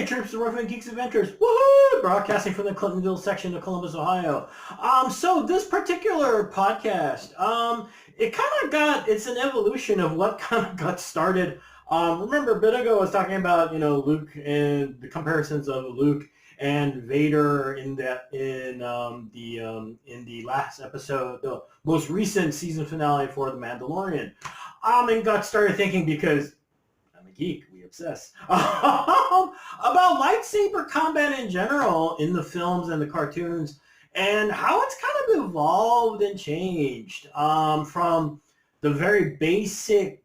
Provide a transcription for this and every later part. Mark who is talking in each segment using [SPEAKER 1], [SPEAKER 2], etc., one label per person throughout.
[SPEAKER 1] Troops, the Ruffian Geeks of Ventress, woohoo! Broadcasting from the Clintonville section of Columbus, Ohio. So this particular podcast, it's an evolution of what kind of got started. Remember a bit ago I was talking about, Luke and the comparisons of Luke and Vader in the last episode, the most recent season finale for The Mandalorian. And got started thinking because I'm a geek, we obsess, about lightsaber combat in general in the films and the cartoons and how it's kind of evolved and changed from the very basic,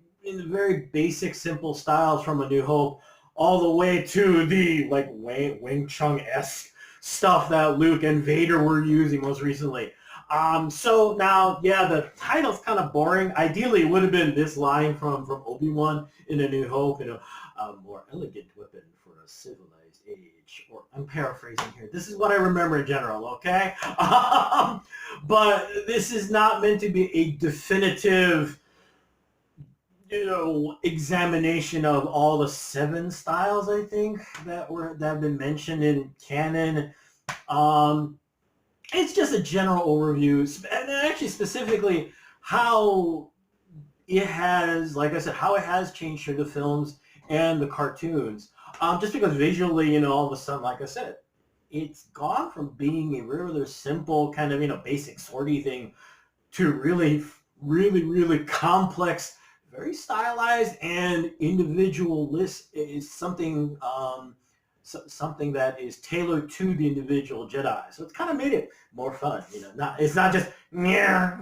[SPEAKER 1] simple styles from A New Hope all the way to the like Wing Chun-esque stuff that Luke and Vader were using most recently. So now, the title's kind of boring. Ideally, it would have been this line from Obi-Wan in A New Hope, a more elegant weapon for a civilized age. Or I'm paraphrasing here. This is what I remember in general, okay? But this is not meant to be a definitive, examination of all the 7 styles, I think, that have been mentioned in canon. It's just a general overview, and actually specifically how it has, like I said, how it has changed through the films and the cartoons. Just because visually, all of a sudden, like I said, it's gone from being a rather simple kind of, basic swordy thing to really, really, really complex, very stylized and individualist. Is something something that is tailored to the individual Jedi. So it's kind of made it more fun. It's not just yeah.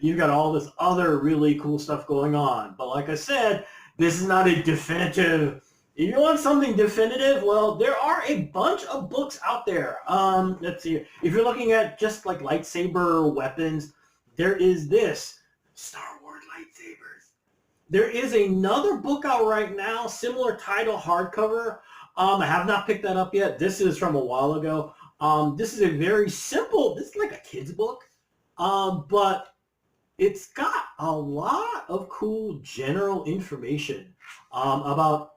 [SPEAKER 1] You've got all this other really cool stuff going on. But like I said, this is not a definitive. If you want something definitive, well, there are a bunch of books out there. Let's see. If you're looking at just like lightsaber weapons, there is this Star Wars lightsabers. There is another book out right now, similar title, hardcover. I have not picked that up yet. This is from a while ago. This is a very simple, this is like a kid's book, but it's got a lot of cool general information about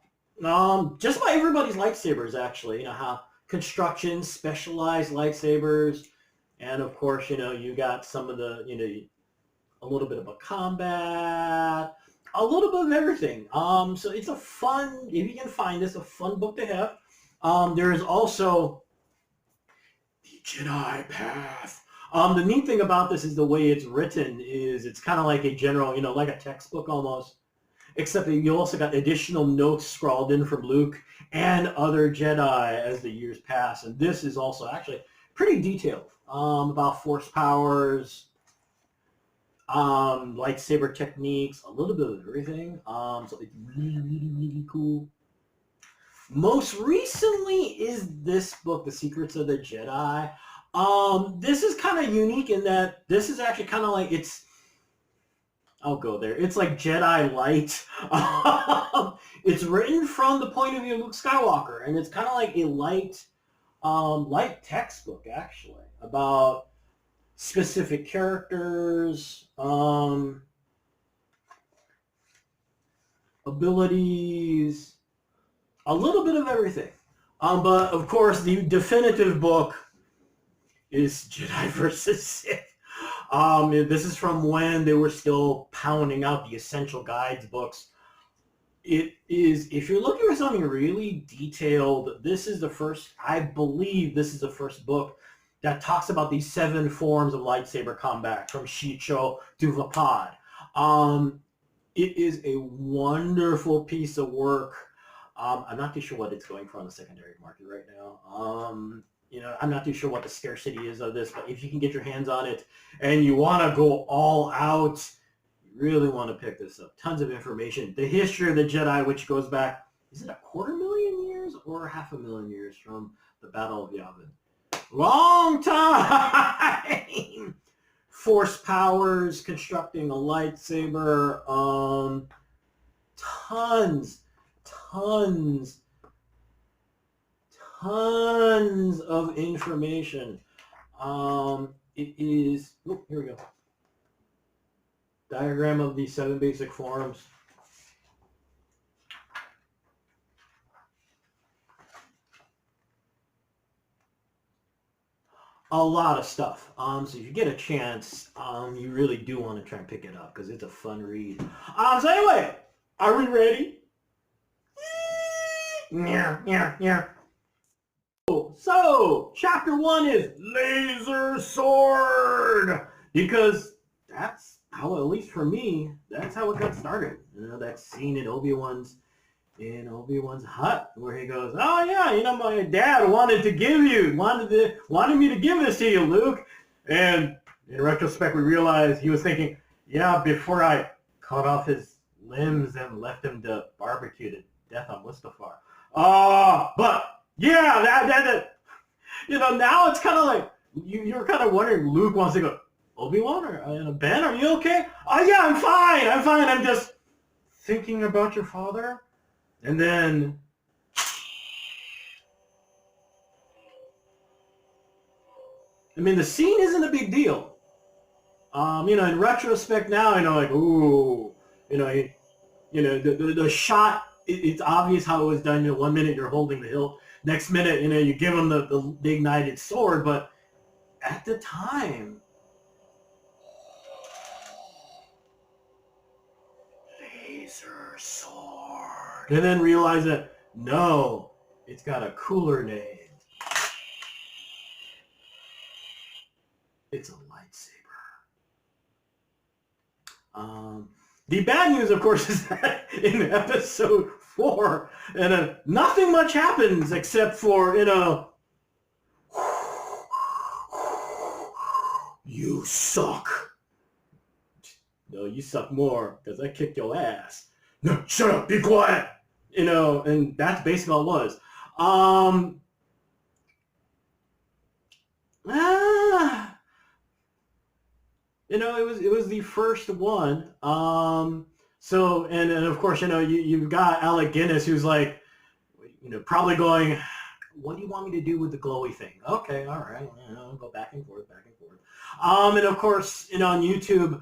[SPEAKER 1] just about everybody's lightsabers, actually. How construction, specialized lightsabers, and of course, you got some of the, a little bit about combat, a little bit of everything. So it's a fun, if you can find this, a fun book to have. There is also the Jedi Path. The neat thing about this is the way it's written is it's kind of like a general, like a textbook almost, except that you also got additional notes scrawled in from Luke and other Jedi as the years pass. And this is also actually pretty detailed about force powers, lightsaber techniques, a little bit of everything. So it's really, really, really cool. Most recently is this book, The Secrets of the Jedi. This is kind of unique in that this is actually kind of like, I'll go there. It's like Jedi Light. It's written from the point of view of Luke Skywalker, and it's kind of like a light textbook, actually, about specific characters, abilities, a little bit of everything. But of course, the definitive book is Jedi versus Sith. This is from when they were still pounding out the Essential Guides books. It is, if you're looking for something really detailed, this is the first, I believe this is the first book that talks about these 7 forms of lightsaber combat, from Shicho to Vapad. It is a wonderful piece of work. I'm not too sure what it's going for on the secondary market right now. I'm not too sure what the scarcity is of this, but if you can get your hands on it and you want to go all out, you really want to pick this up. Tons of information. The history of the Jedi, which goes back, is it 250,000 years or 500,000 years from the Battle of Yavin? Long time! Force powers, constructing a lightsaber, tons of information. It is, here we go. Diagram of the 7 basic forms. a lot of stuff. So if you get a chance, you really do want to try and pick it up because it's a fun read. So anyway, are we ready? Yeah, yeah, yeah. So chapter 1 is Laser Sword, because that's how, at least for me, that's how it got started. You know, that scene in Obi-Wan's hut where he goes, "Oh yeah, you know, my dad wanted me to give this to you, Luke." And in retrospect, we realize he was thinking, "Yeah, before I cut off his limbs and left him to barbecue to death on Mustafar." But yeah, that you know, now it's kind of like you're kind of wondering. Luke wants to go, "Obi-Wan or Ben, are you okay?" "Oh yeah, I'm fine. I'm just thinking about your father." And then, I mean, the scene isn't a big deal. You know, in retrospect now, you know, like, ooh, you know, the shot, it's obvious how it was done. You know, 1 minute you're holding the hilt, next minute, you know, you give him the ignited sword. But at the time, laser sword. And then realize that, no, it's got a cooler name. It's a lightsaber. The bad news, of course, is that in episode 4, and nothing much happens except for, you know, you suck. No, you suck more because I kicked your ass. No, shut up, be quiet. You know, and that's basically all it was. You know, it was the first one. So and of course, you know, you've got Alec Guinness, who's like, you know, probably going, "What do you want me to do with the glowy thing?" Okay, all right, you know, go back and forth, back and forth. And of course, you know, on YouTube,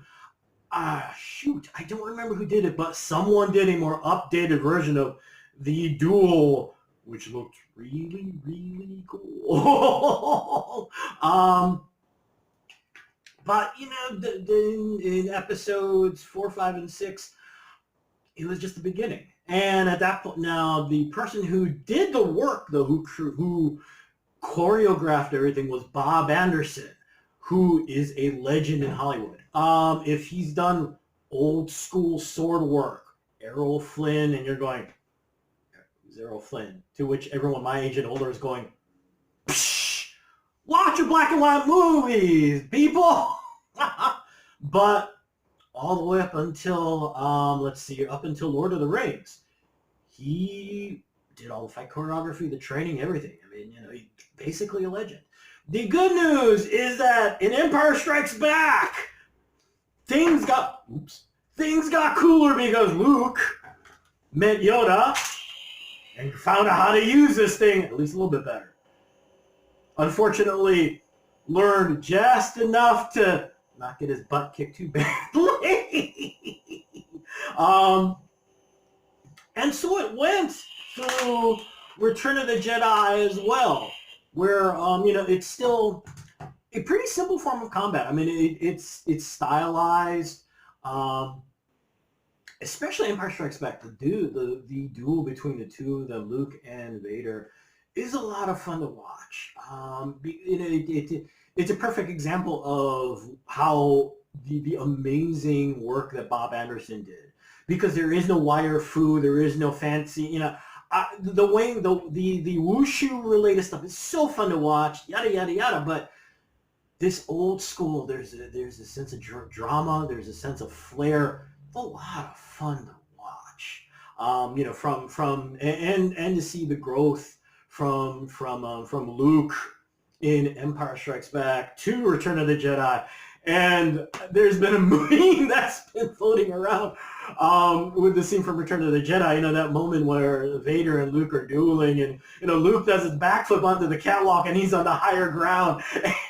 [SPEAKER 1] shoot, I don't remember who did it, but someone did a more updated version of the duel, which looked really, really cool. But, you know, in episodes 4, 5, and 6, it was just the beginning. And at that point, now, the person who did the work, though, who choreographed everything, was Bob Anderson, who is a legend in Hollywood. If he's done old school sword work, Errol Flynn, and you're going, "Who's Errol Flynn?" To which everyone my age and older is going, "Psh, watch your black and white movies, people." But all the way up until, let's see, up until Lord of the Rings, he did all the fight choreography, the training, everything. I mean, you know, he's basically a legend. The good news is that in Empire Strikes Back, things got cooler because Luke met Yoda and found out how to use this thing at least a little bit better. Unfortunately, learned just enough to not get his butt kicked too badly. And so it went through Return of the Jedi as well, where, you know, it's still a pretty simple form of combat. I mean, it's stylized, especially Empire Strikes Back. The duel between the two of them, Luke and Vader, is a lot of fun to watch. You know, it's a perfect example of how the amazing work that Bob Anderson did, because there is no wire fu, there is no fancy, you know, the wushu related stuff is so fun to watch, yada yada yada. But this old school, there's a sense of drama, there's a sense of flair. It's a lot of fun to watch. You know, from and to see the growth from Luke in Empire Strikes Back to Return of the Jedi. And there's been a meme that's been floating around with the scene from Return of the Jedi. You know, that moment where Vader and Luke are dueling, and, you know, Luke does his backflip onto the catwalk, and he's on the higher ground.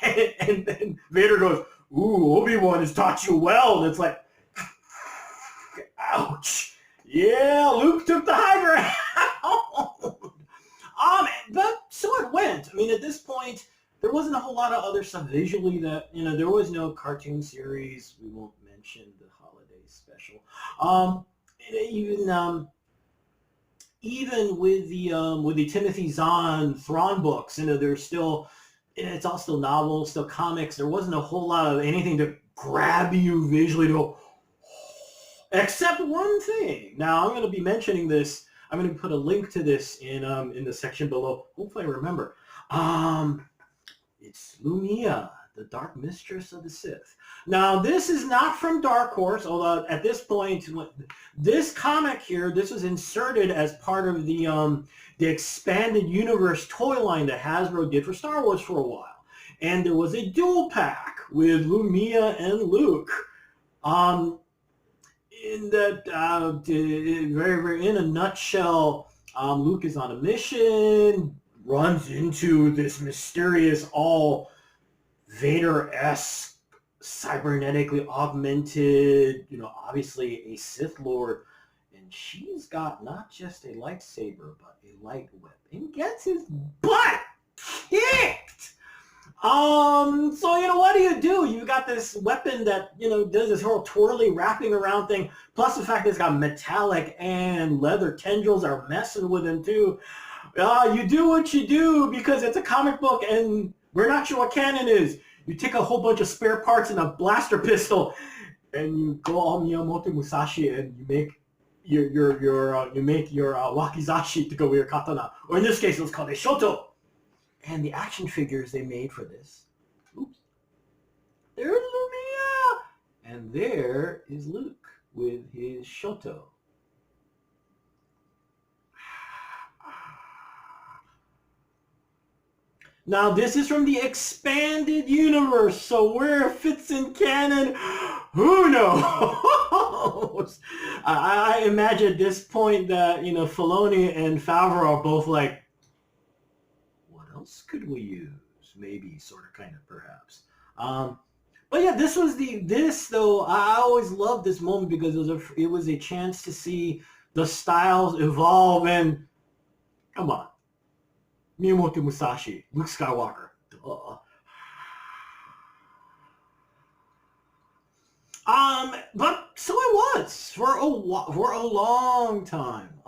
[SPEAKER 1] And then Vader goes, "Ooh, Obi-Wan has taught you well." And it's like, ouch. Yeah, Luke took the high ground. But so it went. I mean, at this point, there wasn't a whole lot of other stuff visually that, there was no cartoon series. We won't mention the holiday special. Um, even even with the Timothy Zahn Thrawn books, there's still, it's all still novels, still comics. There wasn't a whole lot of anything to grab you visually to go, except one thing. Now I'm going to be mentioning this. I'm going to put a link to this in the section below. Hopefully I remember. It's Lumiya, the Dark Mistress of the Sith. Now, this is not from Dark Horse, although at this point, this comic here, this was inserted as part of the expanded universe toy line that Hasbro did for Star Wars for a while. And there was a dual pack with Lumiya and Luke. In that, in a nutshell, Luke is on a mission, runs into this mysterious, all Vader-esque, cybernetically augmented, obviously a Sith Lord, and she's got not just a lightsaber, but a light whip, and gets his butt kicked. So, what do? You've got this weapon that, does this whole twirly wrapping around thing, plus the fact that it's got metallic and leather tendrils are messing with him too. You do what you do because it's a comic book and we're not sure what canon is. You take a whole bunch of spare parts and a blaster pistol and you go all Miyamoto Musashi and you make your wakizashi to go with your katana. Or in this case, it was called a shoto. And the action figures they made for this. Oops. There's Lumiya! And there is Luke with his shoto. Now, this is from the expanded universe, so where it fits in canon, who knows? I imagine at this point that, Filoni and Favreau are both like, what else could we use? Maybe, sort of, kind of, perhaps. But yeah, this though, I always loved this moment because it was a chance to see the styles evolve and, come on. Miyamoto Musashi, Luke Skywalker. Duh. But so it was for a long time.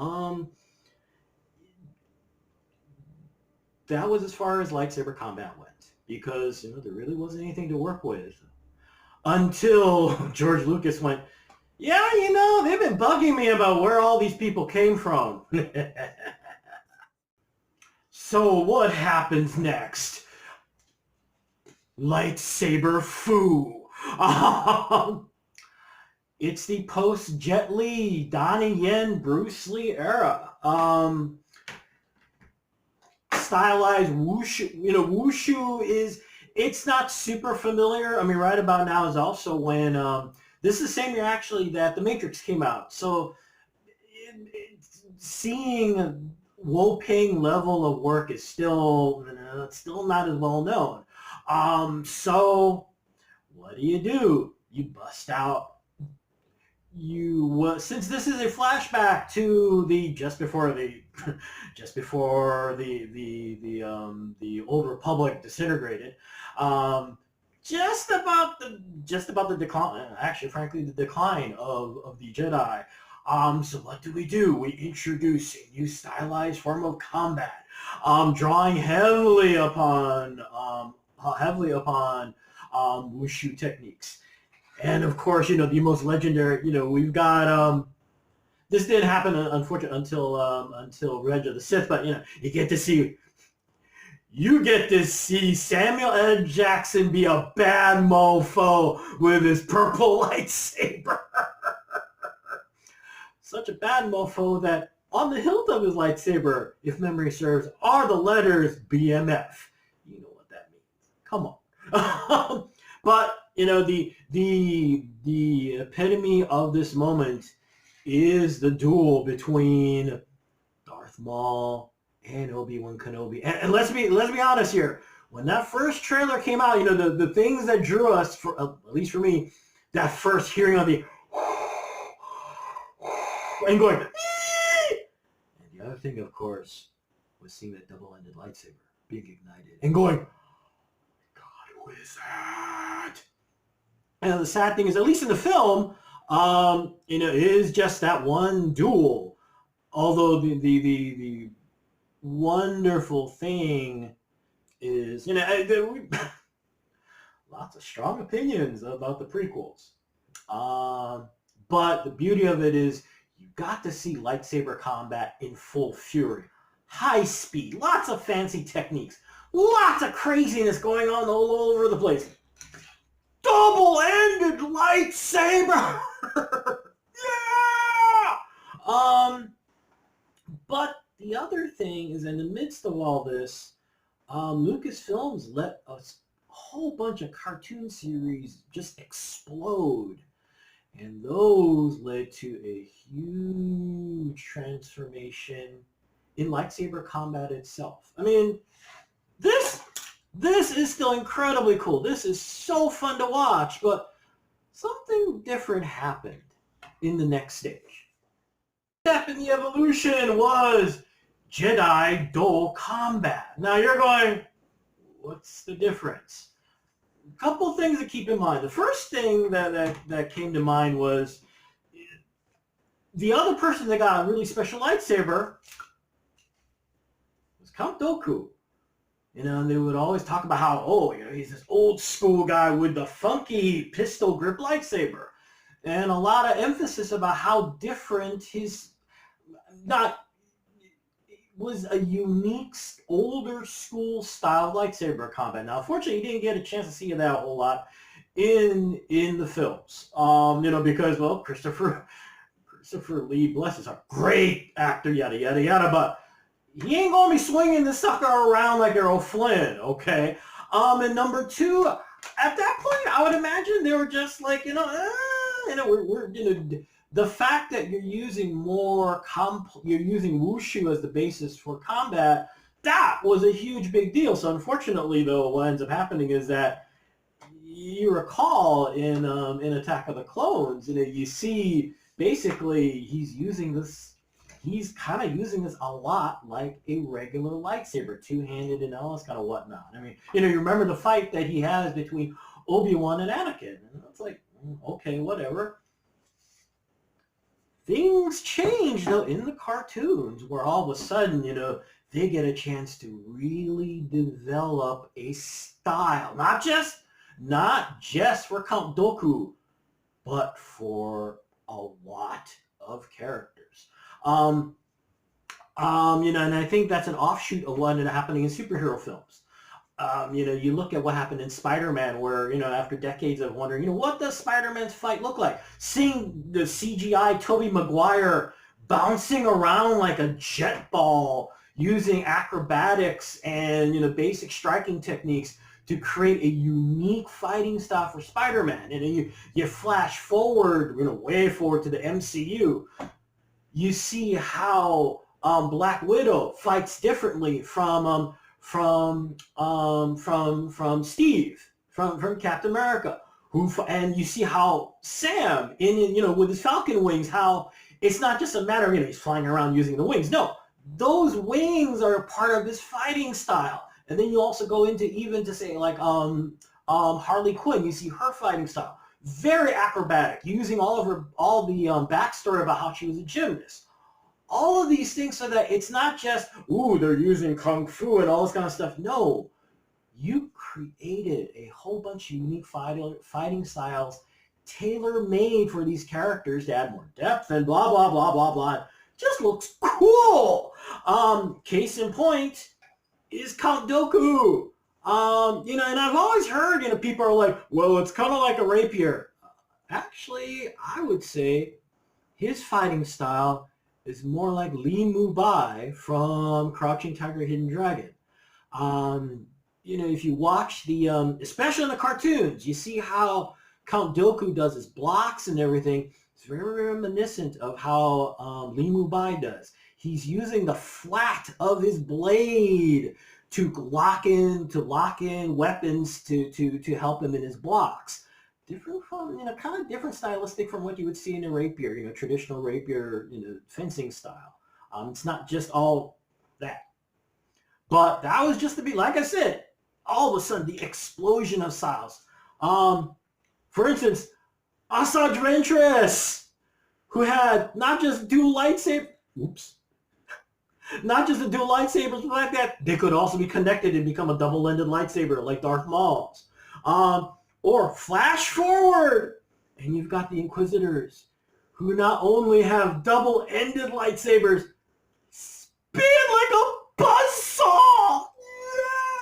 [SPEAKER 1] That was as far as lightsaber combat went because there really wasn't anything to work with until George Lucas went, yeah, they've been bugging me about where all these people came from. So what happens next? Lightsaber foo. It's the post-Jet Li, Donnie Yen, Bruce Lee era. Stylized wushu. Wushu it's not super familiar. I mean, right about now is also when, this is the same year actually that The Matrix came out. So seeing Wo-Ping level of work is still not as well known. So what do? You bust out. Since this is a flashback to the just before the Old Republic disintegrated, just about the decline. Actually, frankly, the decline of the Jedi. So what do? We introduce a new stylized form of combat, drawing heavily upon wushu techniques. And of course, the most legendary, we've got, this didn't happen, unfortunately, until Revenge of the Sith, but, you get to see Samuel L. Jackson be a bad mofo with his purple lightsaber. Such a bad mofo that on the hilt of his lightsaber, if memory serves, are the letters BMF. You know what that means. Come on. But, the epitome of this moment is the duel between Darth Maul and Obi-Wan Kenobi. And let's be honest here. When that first trailer came out, the things that drew us, for at least for me, that first hearing of the and going, and the other thing, of course, was seeing that double-ended lightsaber being ignited and going, Who is that? And the sad thing is, at least in the film, it is just that one duel. Although the wonderful thing is, lots of strong opinions about the prequels. But the beauty of it is you got to see lightsaber combat in full fury. High speed, lots of fancy techniques, lots of craziness going on all over the place. Double-ended lightsaber! Yeah! But the other thing is, in the midst of all this, Lucasfilms let a whole bunch of cartoon series just explode. And those led to a huge transformation in lightsaber combat itself. I mean, this is still incredibly cool. This is so fun to watch, but something different happened in the next stage. Step in the evolution was Jedi dual combat. Now you're going, what's the difference? A couple things to keep in mind. The first thing that came to mind was the other person that got a really special lightsaber was Count Dooku. And they would always talk about how, he's this old school guy with the funky pistol grip lightsaber. And a lot of emphasis about how different was a unique, older school style lightsaber combat. Now, unfortunately, you didn't get a chance to see that a whole lot in the films. Because, Christopher Lee, bless his heart, great actor, yada, yada, yada, but he ain't going to be swinging the sucker around like Errol Flynn, okay? And number two, at that point, I would imagine they were just like, the fact that you're using you're using wushu as the basis for combat, that was a huge big deal. So unfortunately, though, what ends up happening is that you recall in Attack of the Clones, you see basically he's kind of using this a lot like a regular lightsaber, two-handed and all this kind of whatnot. I mean, you remember the fight that he has between Obi-Wan and Anakin, and it's like, okay, whatever. Things change, though, in the cartoons, where all of a sudden, they get a chance to really develop a style, not just for Count Dooku, but for a lot of characters. And I think that's an offshoot of what ended up happening in superhero films. You look at what happened in Spider-Man, where, after decades of wondering, what does Spider-Man's fight look like? Seeing the CGI Tobey Maguire bouncing around like a jet ball, using acrobatics and, basic striking techniques to create a unique fighting style for Spider-Man. And you flash forward, way forward to the MCU. You see how Black Widow fights differently from Steve from Captain America, and you see how Sam with his Falcon wings, how it's not just a matter of he's flying around using the wings. No, those wings are a part of his fighting style. And then you also go into even to say like Harley Quinn. You see her fighting style, very acrobatic, using all the backstory about how she was a gymnast. All of these things so that it's not just, they're using Kung Fu and all this kind of stuff. No, you created a whole bunch of unique fighting styles tailor-made for these characters to add more depth and blah, blah, blah, blah, blah. Just looks cool. Case in point is Count Dooku. And I've always heard, people are like, well, it's kind of like a rapier. Actually, I would say his fighting style is more like Li Mu Bai from Crouching Tiger, Hidden Dragon. If you watch especially in the cartoons, you see how Count Dooku does his blocks and everything. It's very reminiscent of how Li Mu Bai does. He's using the flat of his blade to lock in weapons to help him in his blocks. Different from, kind of different stylistic from what you would see in a rapier, traditional rapier, fencing style. It's not just all that. But that was just to be, like I said, all of a sudden, the explosion of styles. For instance, Assaj Ventress, who had not just dual lightsabers, not just the dual lightsabers like that, they could also be connected and become a double-ended lightsaber like Darth Maul's. Or flash forward, and you've got the Inquisitors, who not only have double-ended lightsabers, spin like a buzzsaw!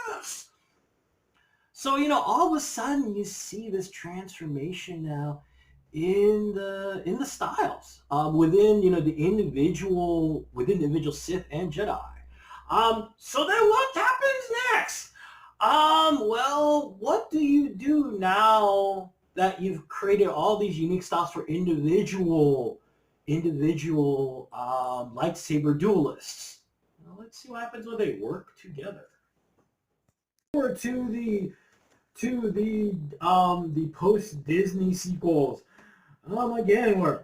[SPEAKER 1] Yes! So, all of a sudden you see this transformation now in the styles within the individual Sith and Jedi. So then what happens next? Well, what do you do now that you've created all these unique styles for individual lightsaber duelists? Well, let's see what happens when they work together. Or to the post-Disney sequels. Again, we're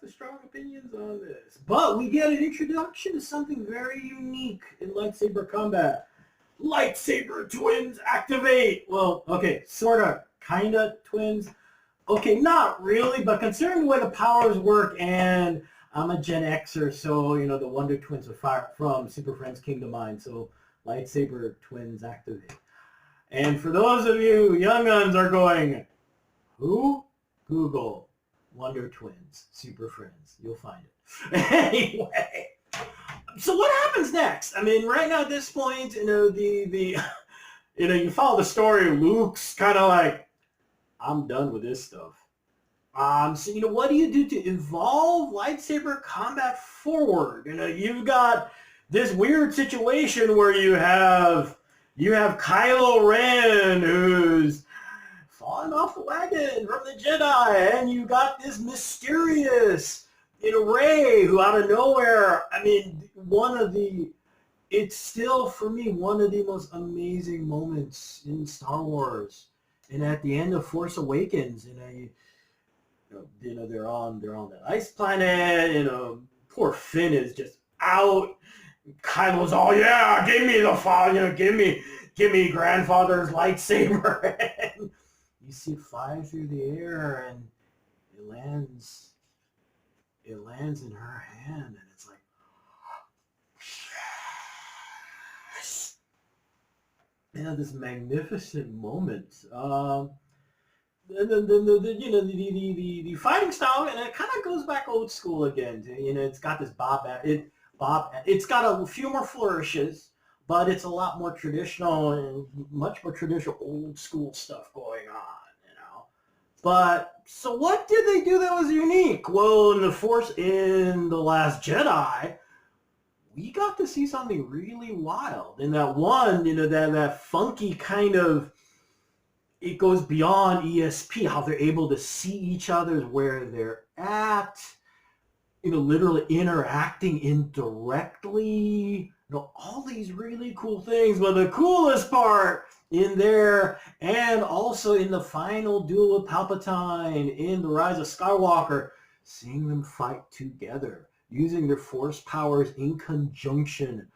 [SPEAKER 1] strong opinions on this. But we get an introduction to something very unique in lightsaber combat. Lightsaber twins activate! Well, okay, sorta, kinda twins. Okay, not really, but considering the way the powers work, and I'm a Gen Xer, so, the Wonder Twins from Super Friends came to mind, so lightsaber twins activate. And for those of you young uns are going, who? Google Wonder Twins, Super Friends. You'll find it. Anyway, so what happens next? I mean, right now at this point, you follow the story. Luke's kind of like, I'm done with this stuff. So what do you do to evolve lightsaber combat forward? You've got this weird situation where you have Kylo Ren, who's falling off the wagon from the Jedi, and you got this mysterious Rey, who out of nowhere, I mean, it's still for me one of the most amazing moments in Star Wars. And at the end of Force Awakens, they're on that ice planet, poor Finn is just out. Kylo's all, yeah, give me the father, give me grandfather's lightsaber. And you see it fly through the air, and it lands in her hand, and it's like, yes! This magnificent moment. The fighting style, and it kind of goes back old school again. It's got this it's got a few more flourishes, but it's a lot more traditional and much more traditional old school stuff going on, But, so what did they do that was unique? Well, in The Last Jedi, we got to see something really wild. In that one, that funky kind of, it goes beyond ESP, how they're able to see each other where they're at, literally interacting indirectly, all these really cool things. But the coolest part in there, and also in the final duel with Palpatine in The Rise of Skywalker, seeing them fight together, using their force powers in conjunction.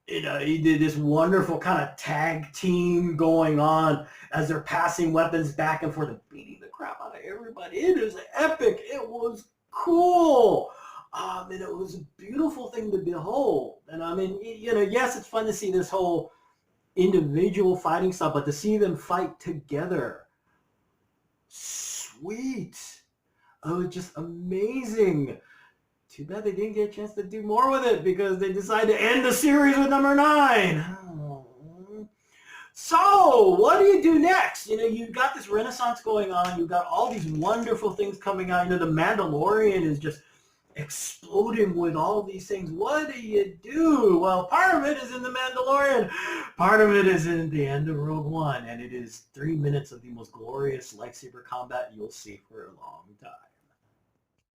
[SPEAKER 1] He did this wonderful kind of tag team going on as they're passing weapons back and forth and beating the crap out of everybody. It is epic. It was cool. And it was a beautiful thing to behold. And I mean, yes, it's fun to see this whole individual fighting stuff, but to see them fight together, sweet. Oh, it's just amazing. Too bad they didn't get a chance to do more with it, because they decided to end the series with number 9. Oh. So, what do you do next? You've got this renaissance going on. You've got all these wonderful things coming out. The Mandalorian is just exploding with all these things. What do you do? Well, part of it is in The Mandalorian. Part of it is in the end of Rogue One. And it is 3 minutes of the most glorious lightsaber combat you'll see for a long time.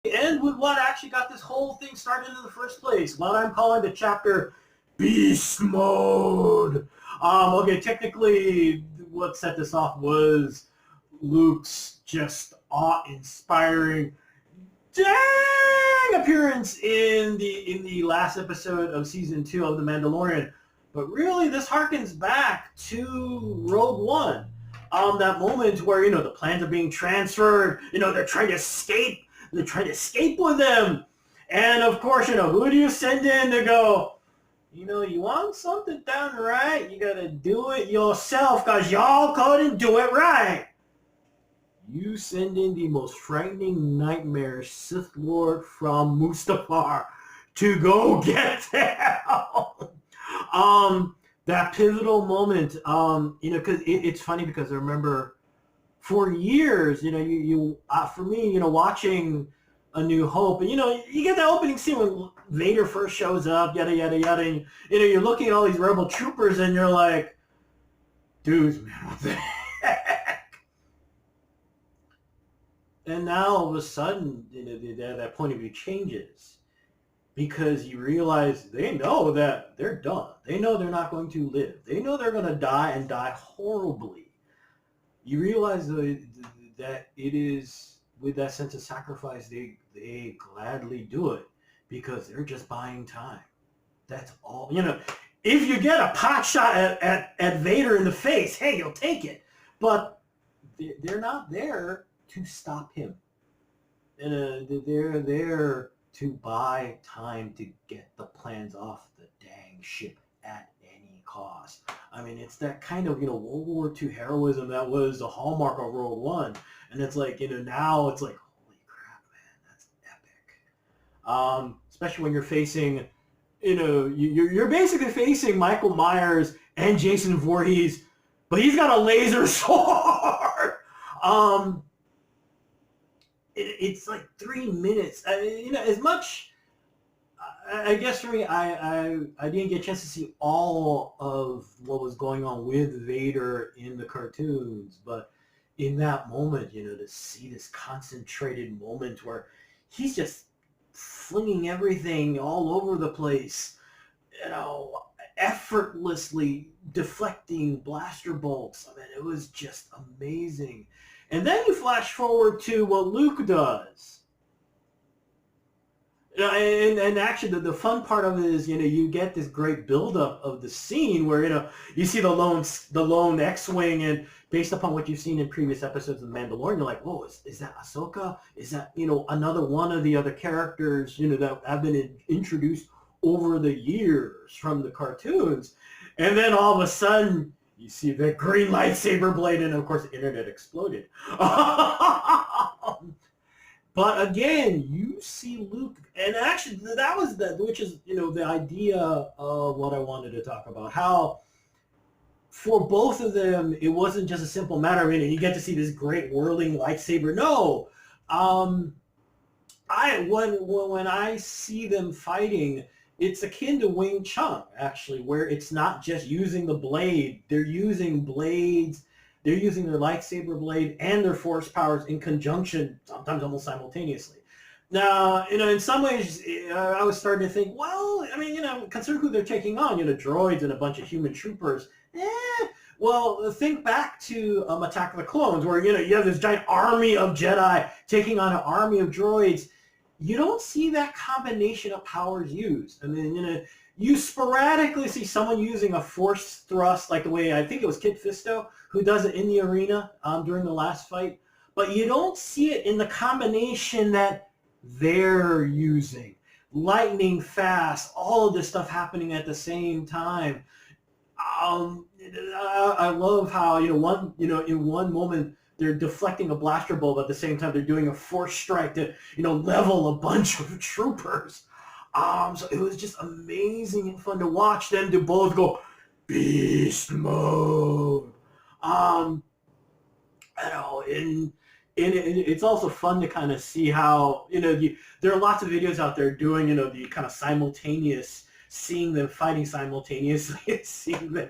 [SPEAKER 1] And with what actually got this whole thing started in the first place, what I'm calling the chapter Beast Mode. Okay, technically what set this off was Luke's just awe-inspiring appearance in the last episode of season 2 of The Mandalorian. But really, this harkens back to Rogue One. That moment where, the plans are being transferred, they're trying to escape. They're trying to escape with them. And of course, who do you send in to go, you want something done right, you gotta do it yourself because y'all couldn't do it right. You send in the most frightening nightmare Sith Lord from Mustafar to go get them. That pivotal moment, because it's funny because I remember for years, for me, watching A New Hope, and you get that opening scene when Vader first shows up, yada yada yada, and you're looking at all these rebel troopers, and you're like, dudes, man, what the heck? And now all of a sudden, that point of view changes. Because you realize they know that they're done. They know they're not going to live. They know they're going to die and die horribly. You realize that it is with that sense of sacrifice, they gladly do it because they're just buying time. That's all. If you get a pot shot at Vader in the face, hey, you'll take it. But they're not there to stop him. They're there to buy time to get the plans off the dang ship at any cost. I mean, it's that kind of, World War II heroism that was the hallmark of Rogue One. And it's like, now it's like, holy crap, man, that's epic. Especially when you're facing, you're basically facing Michael Myers and Jason Voorhees, but he's got a laser sword. It's like 3 minutes. As much, I guess for me, I didn't get a chance to see all of what was going on with Vader in the cartoons, but in that moment, to see this concentrated moment where he's just flinging everything all over the place, effortlessly deflecting blaster bolts. I mean, it was just amazing. And then you flash forward to what Luke does. And actually, the fun part of it is, you get this great buildup of the scene where, you see the lone X-Wing, and based upon what you've seen in previous episodes of The Mandalorian, you're like, whoa, is that Ahsoka? Is that, another one of the other characters, that have been introduced over the years from the cartoons? And then all of a sudden, you see the green lightsaber blade, and of course the internet exploded. But again, you see Luke, and actually that was which is, the idea of what I wanted to talk about. How for both of them, it wasn't just a simple matter of, you get to see this great whirling lightsaber. No, when I see them fighting, it's akin to Wing Chun, actually, where it's not just using the blade. They're using blades. They're using their lightsaber blade and their force powers in conjunction, sometimes almost simultaneously. Now, in some ways, I was starting to think, well, consider who they're taking on, droids and a bunch of human troopers. Well, think back to Attack of the Clones, where, you have this giant army of Jedi taking on an army of droids. You don't see that combination of powers used. You sporadically see someone using a force thrust, like the way I think it was Kit Fisto who does it in the arena during the last fight. But you don't see it in the combination that they're using. Lightning fast, all of this stuff happening at the same time. I love how, in one moment, they're deflecting a blaster bolt, but at the same time they're doing a force strike to, level a bunch of troopers. So it was just amazing and fun to watch them do both go beast mode. It's also fun to kind of see how, there are lots of videos out there doing, the kind of simultaneous, seeing them fighting simultaneously, seeing them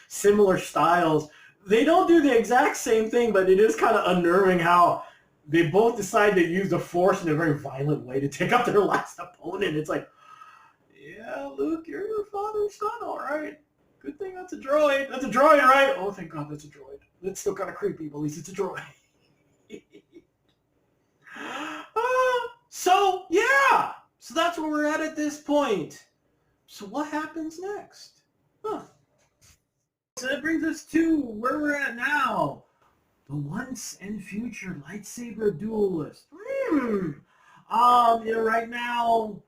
[SPEAKER 1] similar styles. They don't do the exact same thing, but it is kind of unnerving how they both decide to use the Force in a very violent way to take out their last opponent. It's like, yeah, Luke, you're your father's son, all right. Good thing that's a droid. That's a droid, right? Oh, thank God that's a droid. That's still kind of creepy, but at least it's a droid. So, yeah. So that's where we're at this point. So what happens next? Huh. So that brings us to where we're at now. The once and future lightsaber duelist. Right now,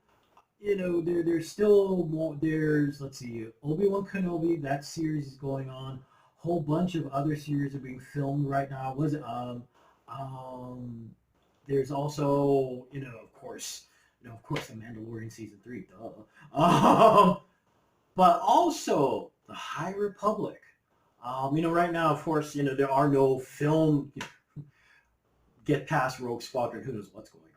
[SPEAKER 1] there's still more. Let's see, Obi-Wan Kenobi. That series is going on. Whole bunch of other series are being filmed right now. There's also, of course, the Mandalorian season 3. Duh. But also the High Republic. Right now, of course, there are no film. Get past Rogue Squadron. Who knows what's going on?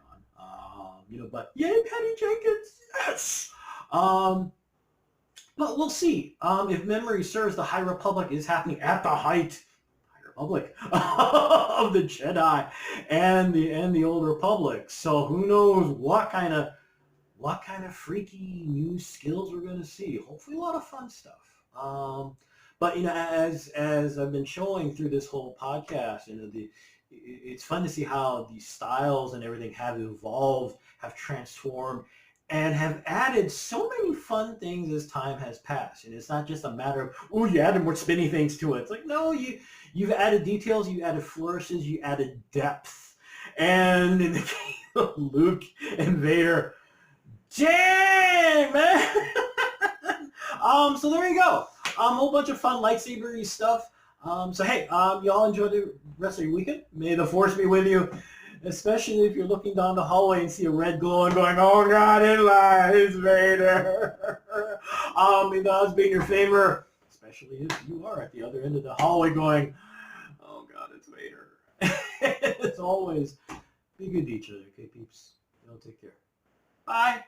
[SPEAKER 1] But yay, Patty Jenkins, yes. But we'll see. If memory serves, the High Republic is happening at the height, High Republic, of the Jedi and the Old Republic. So who knows what kind of freaky new skills we're going to see. Hopefully, a lot of fun stuff. But as I've been showing through this whole podcast, it's fun to see how these styles and everything have evolved, have transformed, and have added so many fun things as time has passed. And it's not just a matter of, oh, you added more spinny things to it. It's like, no, you've added details, you added flourishes, you added depth. And in the case of Luke and Vader, dang, man! So there you go. A whole bunch of fun lightsaber-y stuff. So hey, y'all enjoy the rest of your weekend. May the Force be with you, especially if you're looking down the hallway and see a red glow and going, oh God, it lies, Vader. May the odds be in your favor, especially if you are at the other end of the hallway going, oh God, it's Vader. As always, be good to each other, okay, peeps? Y'all take care. Bye.